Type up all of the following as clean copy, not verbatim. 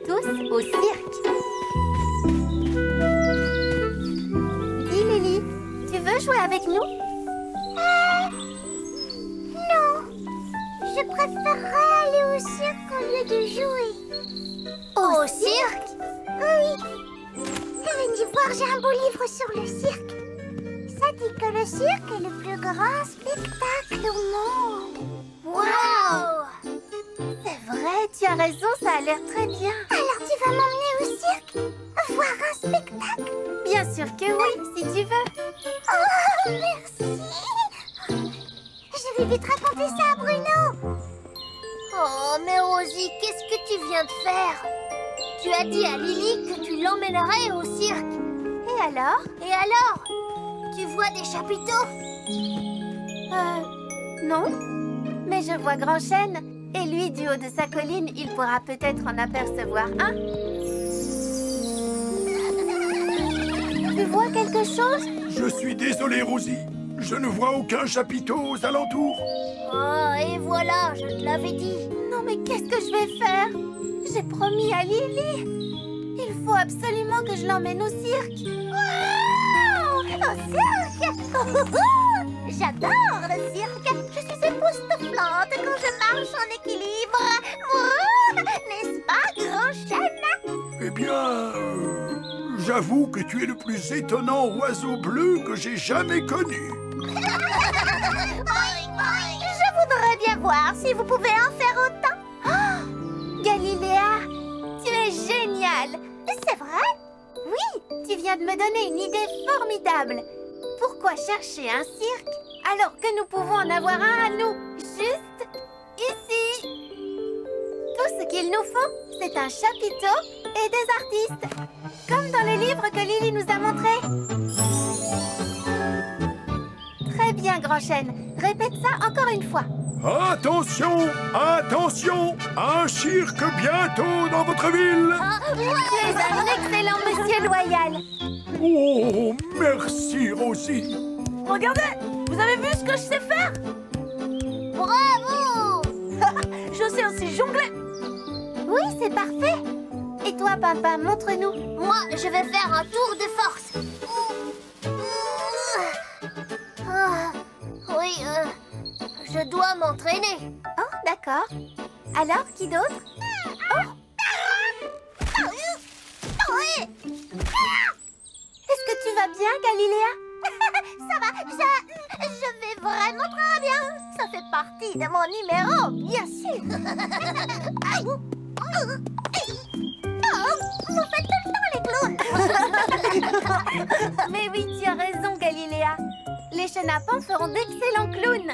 Tous au cirque. Dis Lily, tu veux jouer avec nous? Non. Je préférerais aller au cirque au lieu de jouer. Au cirque? Oui. Venez voir, j'ai un beau livre sur le cirque. Ça dit que le cirque est le plus grand spectacle au monde. Waouh! C'est vrai, tu as raison, ça a l'air très bien. Alors tu vas m'emmener au cirque? Voir un spectacle? Bien sûr que oui, si tu veux. Oh, merci. Je vais vite raconter ça à Bruno. Oh, mais Rosie, qu'est-ce que tu viens de faire? Tu as dit à Lily que tu l'emmènerais au cirque. Et alors? Et alors? Tu vois des chapiteaux? Non. Mais je vois Grand Chêne. Et lui, du haut de sa colline, il pourra peut-être en apercevoir un. Tu vois quelque chose? Je suis désolé, Rosie. Je ne vois aucun chapiteau aux alentours. Oh, et voilà, je te l'avais dit. Non, mais qu'est-ce que je vais faire? J'ai promis à Lily. Il faut absolument que je l'emmène au cirque. Wow! Au cirque! J'adore le cirque. Je suis époustouflante quand je marche en équilibre. N'est-ce pas, Grand Chêne? Eh bien, j'avoue que tu es le plus étonnant oiseau bleu que j'ai jamais connu. Je voudrais bien voir si vous pouvez en faire autant. Oh, Galiléa, tu es géniale. C'est vrai? Oui, tu viens de me donner une idée formidable. Pourquoi chercher un cirque alors que nous pouvons en avoir un à nous, juste ici? Tout ce qu'il nous faut, c'est un chapiteau et des artistes, comme dans le livre que Lily nous a montré. Très bien, Grand Chêne. Répète ça encore une fois. Attention, attention, un cirque bientôt dans votre ville. Tu es un excellent monsieur loyal. Oh, merci, Rosie. Regardez, vous avez vu ce que je sais faire? Bravo! Je sais aussi jongler. Oui, c'est parfait. Et toi, papa, montre-nous. Moi, je vais faire un tour de force. Oui, je dois m'entraîner. Oh, d'accord. Alors, qui d'autre? Oh! Est-ce que tu vas bien, Galiléa? Ça va, je vais vraiment très bien. Ça fait partie de mon numéro, bien sûr. Vous faites tout le temps les clowns. Mais oui, tu as raison, Galiléa. Les chenapans feront d'excellents clowns.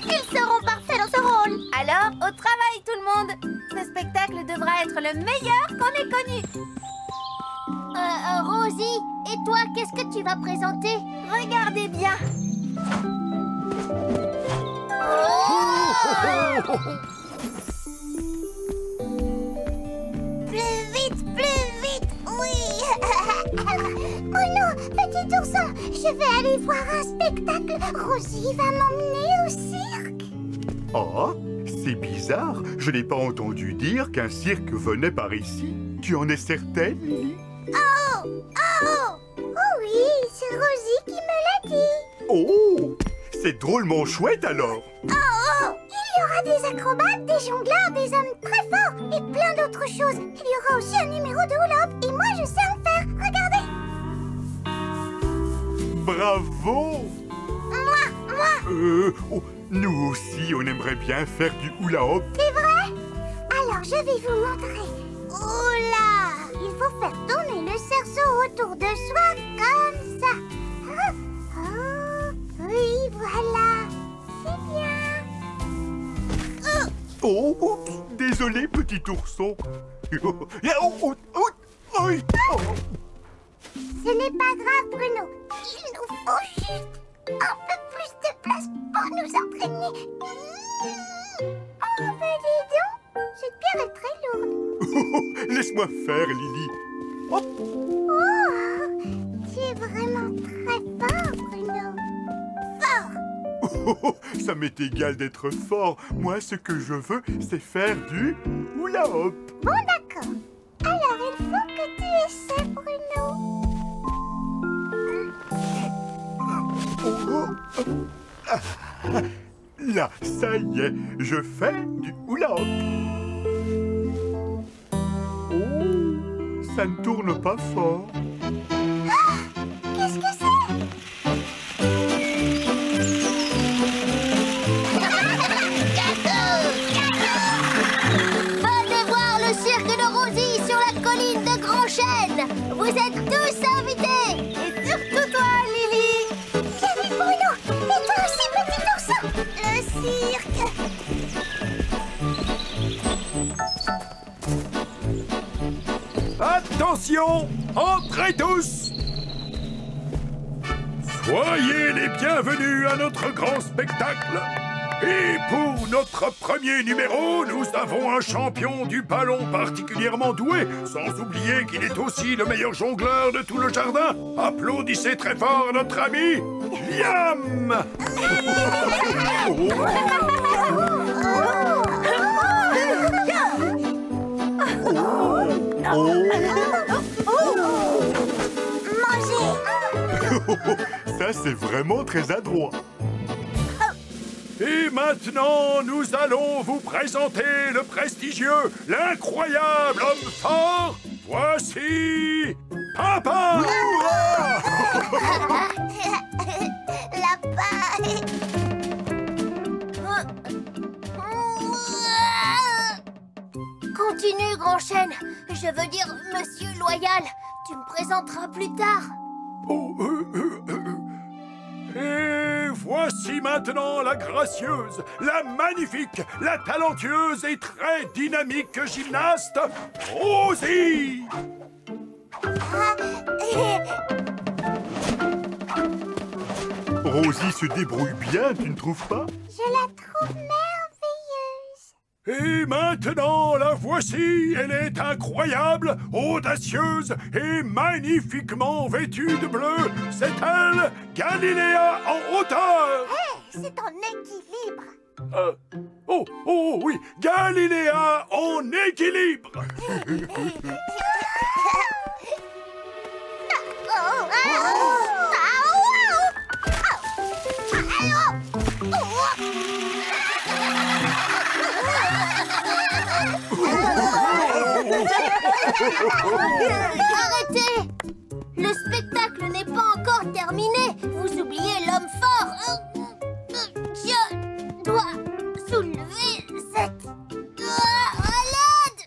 Ils seront parfaits dans ce rôle. Alors, au travail, tout le monde. Ce spectacle devra être le meilleur qu'on ait connu. Rosie, et toi, qu'est-ce que tu vas présenter? Regardez bien. Plus vite, oui. Oh non, petit ourson, je vais aller voir un spectacle. Rosie va m'emmener au cirque. Oh, c'est bizarre. Je n'ai pas entendu dire qu'un cirque venait par ici. Tu en es certaine, Lily? Oh oui, c'est Rosie qui me l'a dit. Oh, c'est drôlement chouette alors. Il y aura des acrobates, des jongleurs, des hommes très forts et plein d'autres choses. Il y aura aussi un numéro de hula-hoop et moi je sais en faire. Regardez. Bravo. Moi. Nous aussi, on aimerait bien faire du hula-hoop. C'est vrai? Alors je vais vous montrer. Oula! Il faut faire tourner le cerceau autour de soi comme ça. Oui, voilà. C'est bien. Oh, désolé, petit ourson. Ce n'est pas grave, Bruno. Il nous faut juste un peu plus de place pour nous entraîner. Oh, mais dis donc, cette pierre est très lourde. Laisse-moi faire, Lily. Oh, tu es vraiment très fort, Bruno. Fort. Ça m'est égal d'être fort. Moi, ce que je veux, c'est faire du hula hop. Bon, d'accord. Alors, il faut que tu essaies, Bruno. Là, ça y est, je fais du hula hop. Oh, ça ne tourne pas fort. Qu'est-ce que c'est? Venez voir le cirque de Rosie sur la colline de Grand Chêne. Vous êtes tous invités. Et surtout toi, Lily. Bien vu, Bruno. Et toi aussi, petit ourson. Le cirque. Attention, entrez tous. Soyez les bienvenus à notre grand spectacle. Et pour notre premier numéro, nous avons un champion du ballon particulièrement doué, sans oublier qu'il est aussi le meilleur jongleur de tout le jardin. Applaudissez très fort notre ami Liam. Ça, c'est vraiment très adroit. Et maintenant, nous allons vous présenter le prestigieux, l'incroyable homme fort. Voici Papa. Continue, Grand Chêne. Je veux dire, Monsieur Loyal, tu me présenteras plus tard. Oh, Et voici maintenant la gracieuse, la magnifique, la talentueuse et très dynamique gymnaste, Rosie. Rosie se débrouille bien, tu ne trouves pas? Je la trouve merveilleuse. Et maintenant, la voici. Elle est incroyable, audacieuse et magnifiquement vêtue de bleu. C'est elle, Galiléa en hauteur. C'est en équilibre. Oh oui, Galiléa en équilibre. Arrêtez! Le spectacle n'est pas encore terminé. Vous oubliez l'homme fort. Je dois soulever cette... À l'aide!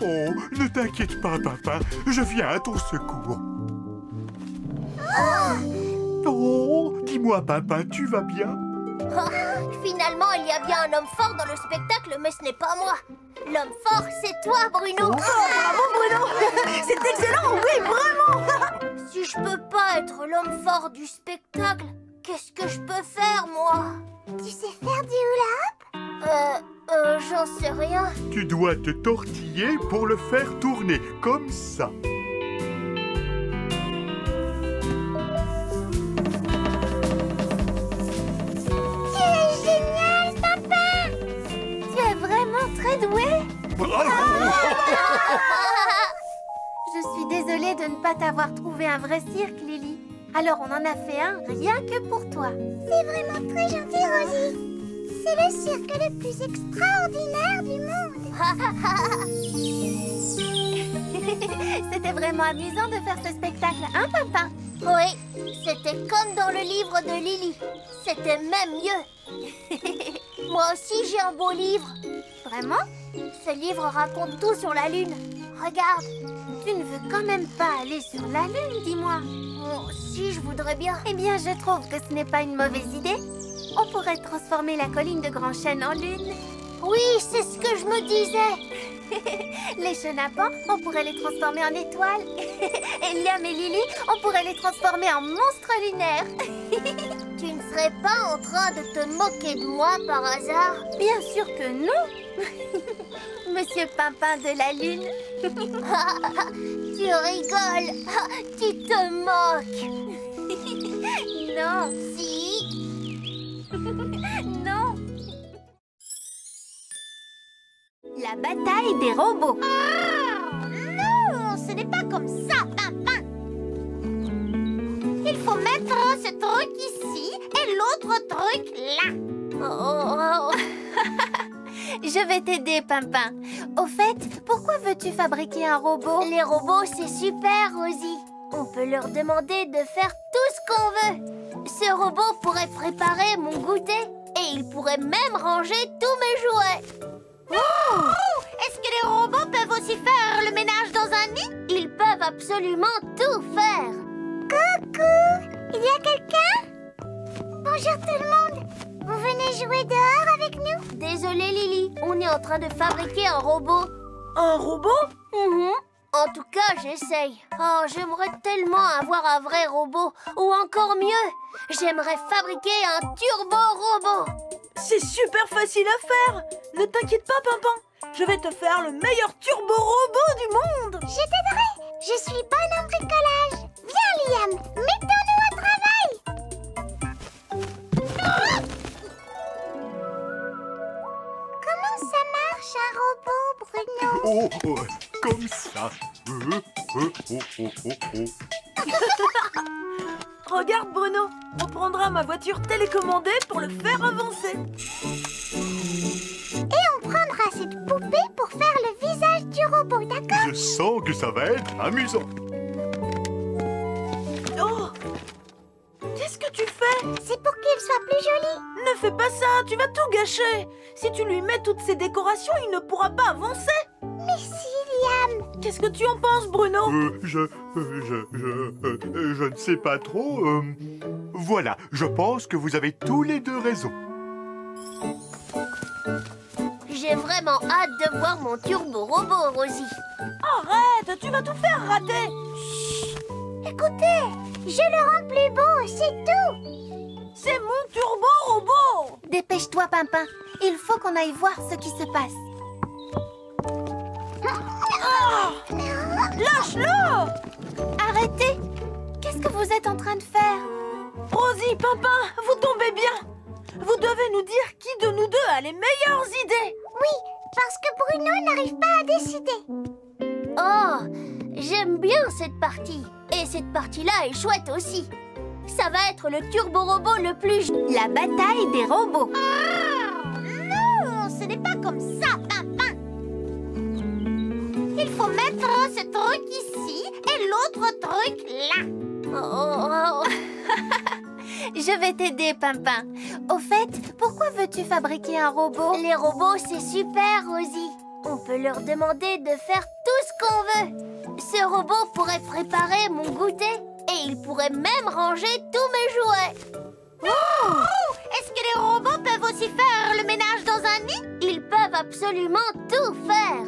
Oh, ne t'inquiète pas, papa. Je viens à ton secours. Oh, dis-moi, papa, tu vas bien? Finalement, il y a bien un homme fort dans le spectacle, mais ce n'est pas moi. L'homme fort, c'est toi, Bruno. Bravo, Bruno. C'est excellent, oui, vraiment. Si je peux pas être l'homme fort du spectacle, qu'est-ce que je peux faire, moi? Tu sais faire du hula-hop? J'en sais rien. Tu dois te tortiller pour le faire tourner, comme ça. Tu es génial, papa. Tu es vraiment très doué. Bravo. Je suis désolée de ne pas t'avoir trouvé un vrai cirque, Lily. Alors on en a fait un rien que pour toi. C'est vraiment très gentil, Rosie. C'est le cirque le plus extraordinaire du monde. C'était vraiment amusant de faire ce spectacle, hein, papa? Oui, c'était comme dans le livre de Lily. C'était même mieux. Moi aussi, j'ai un beau livre. Vraiment? Ce livre raconte tout sur la Lune. Regarde. Tu ne veux quand même pas aller sur la Lune, dis-moi. Oh, si, je voudrais bien. Eh bien, je trouve que ce n'est pas une mauvaise idée. On pourrait transformer la colline de Grand Chêne en lune. Oui, c'est ce que je me disais. Les chenapans, on pourrait les transformer en étoiles. Et Liam et Lily, on pourrait les transformer en monstres lunaires. Tu ne serais pas en train de te moquer de moi par hasard? Bien sûr que non. Monsieur Pimpin de la Lune. Tu rigoles. Tu te moques. Non. Si. La bataille des robots. Non, ce n'est pas comme ça, Pimpin. Il faut mettre ce truc ici et l'autre truc là. Oh. Je vais t'aider, Pimpin. Au fait, pourquoi veux-tu fabriquer un robot? Les robots, c'est super, Rosie. On peut leur demander de faire tout ce qu'on veut. Ce robot pourrait préparer mon goûter et il pourrait même ranger tous mes jouets. Oh! Est-ce que les robots peuvent aussi faire le ménage dans un nid? Ils peuvent absolument tout faire. Coucou! Il y a quelqu'un? Bonjour tout le monde. Vous venez jouer dehors avec nous? Désolée Lily, on est en train de fabriquer un robot. Un robot? En tout cas, j'essaye. Oh, j'aimerais tellement avoir un vrai robot. Ou encore mieux, j'aimerais fabriquer un turbo-robot. C'est super facile à faire. Ne t'inquiète pas, Pimpin. Je vais te faire le meilleur turbo-robot du monde. Je t'aiderai. Je suis bonne en bricolage. Viens, Liam, mettons-nous au travail. Comment ça marche, un robot, Bruno? Oh, comme ça. Regarde, Bruno. On prendra ma voiture télécommandée pour le faire avancer. Et on prendra cette poupée pour faire le visage du robot, d'accord? Je sens que ça va être amusant. Oh! Qu'est-ce que tu fais? C'est pour qu'il soit plus joli. Ne fais pas ça, tu vas tout gâcher. Si tu lui mets toutes ces décorations, il ne pourra pas avancer. Mais si, Liam. Qu'est-ce que tu en penses, Bruno? Je ne sais pas trop. Voilà, je pense que vous avez tous les deux raison. J'ai vraiment hâte de voir mon turbo-robot, Rosie. Arrête, tu vas tout faire rater. Écoutez, je le rends plus beau, c'est tout. C'est mon turbo-robot. Dépêche-toi, Pimpin. Il faut qu'on aille voir ce qui se passe. Lâche-le! Arrêtez! Qu'est-ce que vous êtes en train de faire? Rosie, Pimpin, vous tombez bien. Vous devez nous dire qui de nous deux a les meilleures idées. Oui, parce que Bruno n'arrive pas à décider. Oh, j'aime bien cette partie. Et cette partie-là est chouette aussi. Ça va être le turbo-robot le plus... La bataille des robots. Non, ce n'est pas comme ça, Pimpin. Il faut mettre ce truc ici et l'autre truc là. Oh. Je vais t'aider, Pimpin. Au fait, pourquoi veux-tu fabriquer un robot? Les robots, c'est super, Rosie. On peut leur demander de faire tout ce qu'on veut. Ce robot pourrait préparer mon goûter et il pourrait même ranger tous mes jouets. Oh! Est-ce que les robots peuvent aussi faire le ménage dans un nid? Ils peuvent absolument tout faire.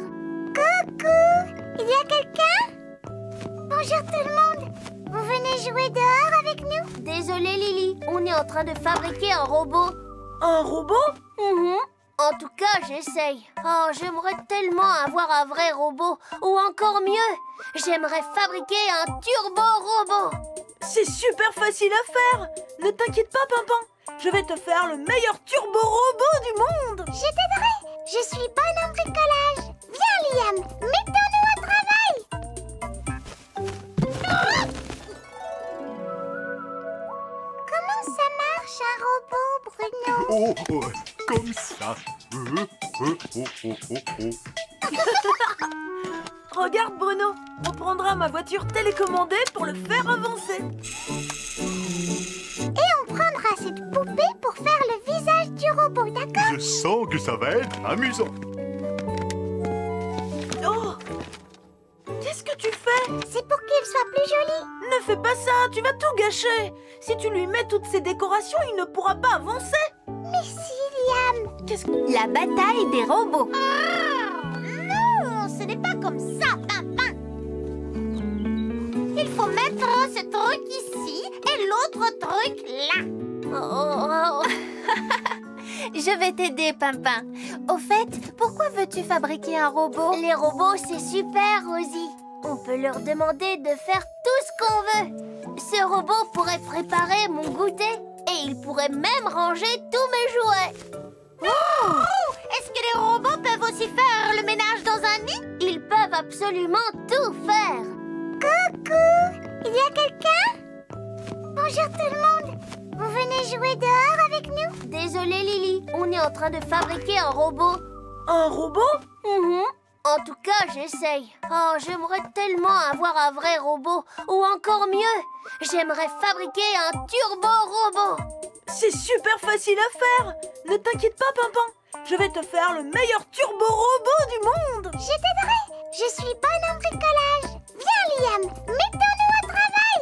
Coucou! Il y a quelqu'un? Bonjour tout le monde. Vous venez jouer dehors avec nous? Désolée Lily, on est en train de fabriquer un robot. Un robot? En tout cas, j'essaye. Oh, j'aimerais tellement avoir un vrai robot. Ou encore mieux, j'aimerais fabriquer un turbo-robot. C'est super facile à faire. Ne t'inquiète pas, Pimpin. Je vais te faire le meilleur turbo-robot du monde. Je t'aiderai. Je suis bonne en bricolage. Viens, Liam, mettons-nous au travail. Comment ça marche, un robot, Bruno? Oh, comme ça. Regarde, Bruno. On prendra ma voiture télécommandée pour le faire avancer. Et on prendra cette poupée pour faire le visage du robot, d'accord? Je sens que ça va être amusant. Oh! Qu'est-ce que tu fais? C'est pour qu'il soit plus joli. Ne fais pas ça, tu vas tout gâcher. Si tu lui mets toutes ces décorations, il ne pourra pas avancer. Mais si, Liam. Qu'est-ce que... La bataille des robots. Non, ce n'est pas comme ça, Pimpin. Il faut mettre ce truc ici et l'autre truc là. Oh. Je vais t'aider, Pimpin. Au fait, pourquoi veux-tu fabriquer un robot? Les robots, c'est super, Rosie. On peut leur demander de faire tout ce qu'on veut. Ce robot pourrait préparer mon goûter et il pourrait même ranger tous mes jouets. Oh! Est-ce que les robots peuvent aussi faire le ménage absolument tout faire. Coucou! Il y a quelqu'un? Bonjour tout le monde! Vous venez jouer dehors avec nous? Désolée Lily, on est en train de fabriquer un robot. Un robot? En tout cas, j'essaye. Oh, j'aimerais tellement avoir un vrai robot. Ou encore mieux, j'aimerais fabriquer un turbo-robot. C'est super facile à faire. Ne t'inquiète pas, Pimpin. Je vais te faire le meilleur turbo-robot du monde. Je t'aiderai! Je suis bonne en bricolage! Viens, Liam! Mettons-nous au travail!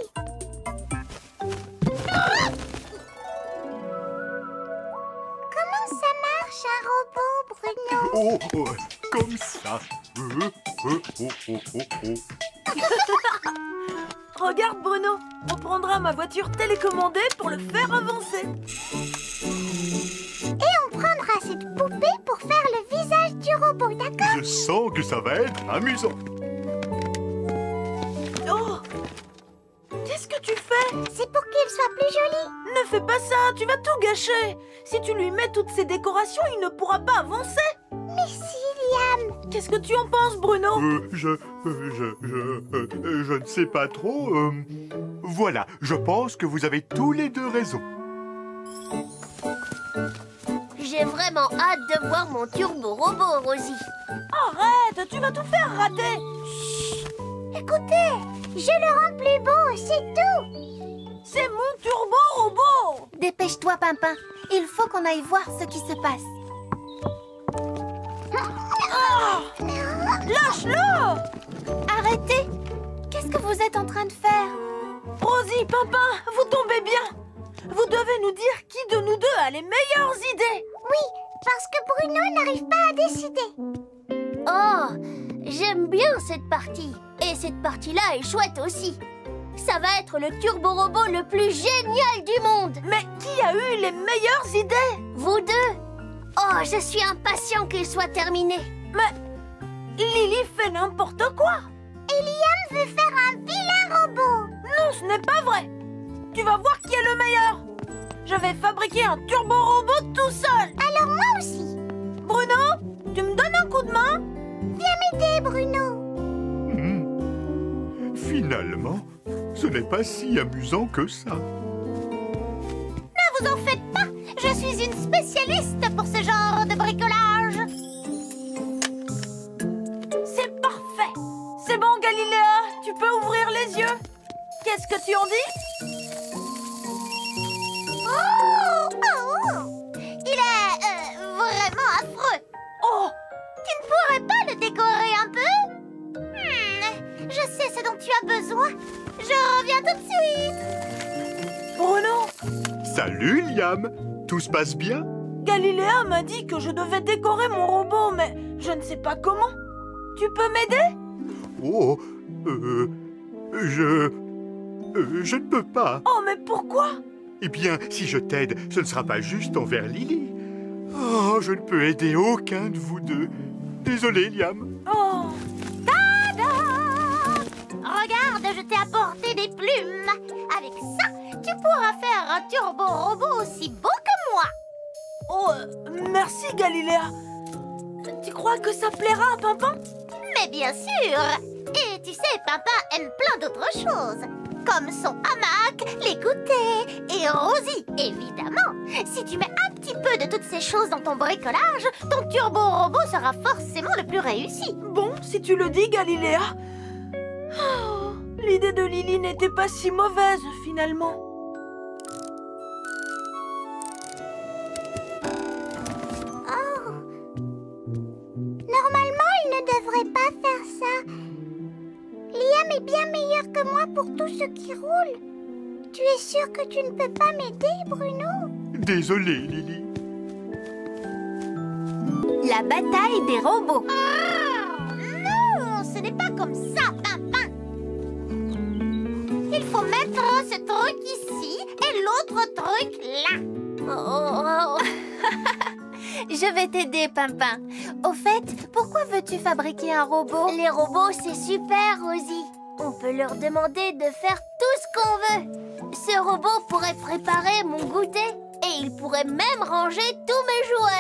Comment ça marche, un robot, Bruno? Oh, oh, comme ça. Regarde, Bruno. On prendra ma voiture télécommandée pour le faire avancer. Et on prendra cette poupée pour faire le visage du robot, d'accord? Je sens que ça va être amusant. Oh! Qu'est-ce que tu fais? C'est pour qu'il soit plus joli. Ne fais pas ça, tu vas tout gâcher. Si tu lui mets toutes ces décorations, il ne pourra pas avancer. Mais si, Liam! Qu'est-ce que tu en penses, Bruno? Je ne sais pas trop. Voilà, je pense que vous avez tous les deux raison. J'ai vraiment hâte de voir mon turbo-robot, Rosie. Arrête, tu vas tout faire rater. Écoutez, je le rends plus beau, c'est tout! C'est mon turbo-robot. Dépêche-toi, Pimpin. Il faut qu'on aille voir ce qui se passe. Lâche-le! Arrêtez! Qu'est-ce que vous êtes en train de faire? Rosie, Pimpin, vous tombez bien. Vous devez nous dire qui de nous deux a les meilleures idées. Oui, parce que Bruno n'arrive pas à décider. Oh, j'aime bien cette partie. Et cette partie-là est chouette aussi. Ça va être le turbo-robot le plus génial du monde. Mais qui a eu les meilleures idées? Vous deux. Oh, je suis impatient qu'il soit terminé. Mais Lily fait n'importe quoi. Et Liam veut faire un vilain robot. Non, ce n'est pas vrai. Tu vas voir qui est le meilleur. Je vais fabriquer un turbo-robot tout seul. Alors moi aussi. Bruno, tu me donnes un coup de main? Viens m'aider, Bruno. Finalement, ce n'est pas si amusant que ça. Ne vous en faites pas! Je suis une spécialiste pour ce genre de bricolage. C'est parfait. C'est bon, Galiléa, tu peux ouvrir les yeux. Qu'est-ce que tu en dis? Il est vraiment affreux. Oh, Tu ne pourrais pas le décorer un peu? Je sais ce dont tu as besoin. Je reviens tout de suite. Bruno, Salut, Liam. Tout se passe bien? Galiléa m'a dit que je devais décorer mon robot, mais je ne sais pas comment. Tu peux m'aider? Oh, je ne peux pas. Oh, mais pourquoi? Eh bien, si je t'aide, ce ne sera pas juste envers Lily. Oh, je ne peux aider aucun de vous deux. Désolé, Liam. Oh, Regarde, je t'ai apporté des plumes. Avec ça, tu pourras faire un turbo-robot aussi beau que moi. oh, merci, Galiléa. Tu crois que ça plaira à Pimpin? Mais bien sûr. Et tu sais, Pimpin aime plein d'autres choses. Comme son hamac, les goûters et Rosie, évidemment. Si tu mets un petit peu de toutes ces choses dans ton bricolage, ton turbo-robot sera forcément le plus réussi. Bon, si tu le dis, Galiléa. Oh, l'idée de Lily n'était pas si mauvaise, finalement. Oh. Normalement, il ne devrait pas faire ça. Liam est bien meilleur que moi pour tout ce qui roule. Tu es sûr que tu ne peux pas m'aider, Bruno? Désolé, Lily. La bataille des robots. Non, ce n'est pas comme ça, Pimpin. Il faut mettre ce truc ici et l'autre truc là. Je vais t'aider, Pimpin. Au fait, pourquoi veux-tu fabriquer un robot? Les robots, c'est super, Rosie. On peut leur demander de faire tout ce qu'on veut. Ce robot pourrait préparer mon goûter et il pourrait même ranger tous mes jouets.